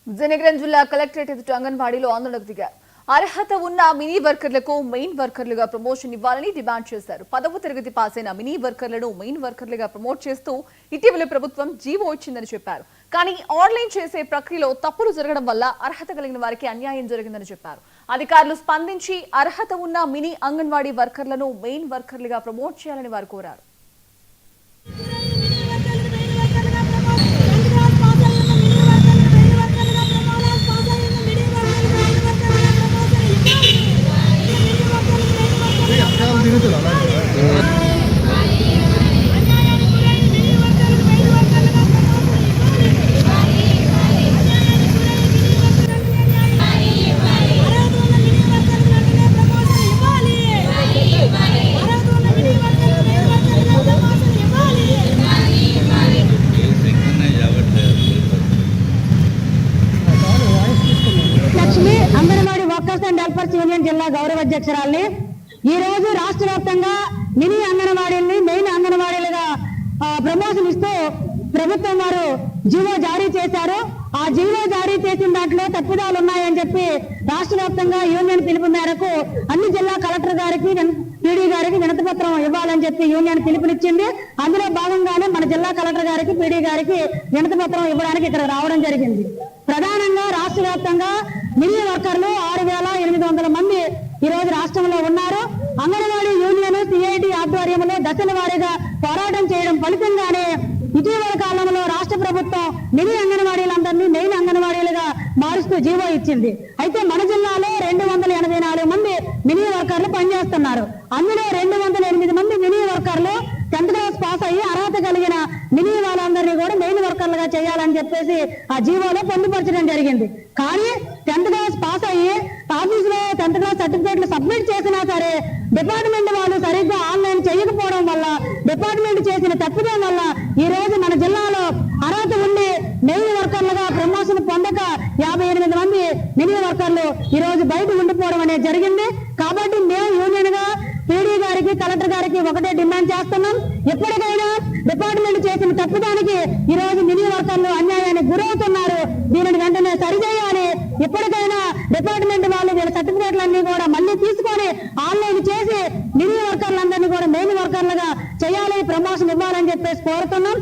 విజయనగరం జిల్లా కలెక్టరేట్ ఎదుట అంగన్వాడీలో ఆందోళనకు దిగారు. అర్హత ఉన్న మినీ వర్కర్లకు మెయిన్ వర్కర్లుగా ప్రమోషన్ ఇవ్వాలని డిమాండ్ చేశారు. 10వ తరగతి పాస్ అయిన మినీ వర్కర్లను మెయిన్ వర్కర్లుగా ప్రమోట్ చేస్తూ ఇటీవల ప్రభుత్వం జీవో ఇచ్చిందని చెప్పారు. కానీ ఆన్లైన్ చేసే ప్రక్రియలో తప్పులు జరగడం వల్ల అర్హత కలిగిన వారికి అన్యాయం జరిగిందని చెప్పారు. అధికారులు స్పందించి అర్హత ఉన్న మినీ అంగన్వాడీ వర్కర్లను మెయిన్ వర్కర్లుగా ప్రమోట్ చేయాలని వారు కోరారు. Anganwadi workers and helpers union జిల్లా గౌరవ అధ్యక్షురాలని ఈ రోజు రాష్ట్ర వ్యాప్తంగా మినీ అంగన్వాడీని మెయిన్ అంగన్వాడీలుగా ప్రమోషన్ ఇస్తూ ప్రభుత్వం వారు జీవో జారీ చేశారు. ఆ జీవో జారీ చేసిన దాంట్లో తప్పిదాలు ఉన్నాయని చెప్పి రాష్ట్ర వ్యాప్తంగా యూనియన్ పిలుపు మేరకు అన్ని జిల్లా కలెక్టర్ గారికి పీడీ గారికి వినతి పత్రం ఇవ్వాలని చెప్పి యూనియన్ పిలుపునిచ్చింది. అందులో భాగంగానే మన జిల్లా కలెక్టర్ గారికి పీడీ గారికి వినతి పత్రం ఇవ్వడానికి ఇక్కడ రావడం జరిగింది. ప్రధానంగా రాష్ట్ర వ్యాప్తంగా మినీ వర్కర్లు 6,800 మంది ఈ రోజు రాష్ట్రంలో ఉన్నారు. అంగన్వాడీ యూనియన్ సిఐటి ఆధ్వర్యంలో దశల వారీగా పోరాటం చేయడం ఫలితంగానే ఇటీవల కాలంలో రాష్ట్ర ప్రభుత్వం మినీ అంగన్వాడీలందరినీ మెయిన్ అంగన్వాడీలుగా మారుస్తూ జీవో ఇచ్చింది. అయితే మన జిల్లాలో 284 మంది మినీ వర్కర్లు పనిచేస్తున్నారు. అందులో 208 మంది మినీ వర్కర్లు 10th క్లాస్ పాస్ అయ్యి అర్హత కలిగిన మినీ వాళ్ళందరినీ కూడా మెయిన్ వర్కర్లుగా చేయాలని చెప్పేసి ఆ జీవోలో పొందుపరచడం జరిగింది. కానీ 10th క్లాస్ పాస్ అయ్యి ఆఫీసులో 10th క్లాస్ సర్టిఫికేట్లు సబ్మిట్ చేసినా సరే డిపార్ట్మెంట్ వాళ్ళు సరిగ్గా ఆన్లైన్ చేయకపోవడం వల్ల, డిపార్ట్మెంట్ చేసిన తప్పిదం వల్ల ఈ రోజు మన జిల్లాలో అర్హత ఉండి మెయిన్ వర్కర్లుగా ప్రమోషన్ పొందక 58 మంది మినీ వర్కర్లు ఈ రోజు బయట ఉండిపోవడం అనేది జరిగింది. కాబట్టి మేము యూనియన్ గా పీడీ గారికి కలెక్టర్ గారికి ఒకటే డిమాండ్ చేస్తున్నాం. ఎప్పటికైనా డిపార్ట్మెంట్ చేసిన తప్పిదానికి ఈ రోజు మినీ వర్కర్లు అన్యాయానికి గురవుతున్నారు. దీనిని వెంటనే సరిచేయాలి. ఇప్పటికైనా డిపార్ట్మెంట్ వాళ్ళు వీళ్ళ సర్టిఫికేట్లన్నీ కూడా మళ్ళీ తీసుకొని ఆన్లైన్ చేసి మినీ వర్కర్లందరినీ కూడా మెయిన్ వర్కర్లుగా చేయాలి, ప్రమోషన్ ఇవ్వాలని చెప్పేసి కోరుతున్నాం.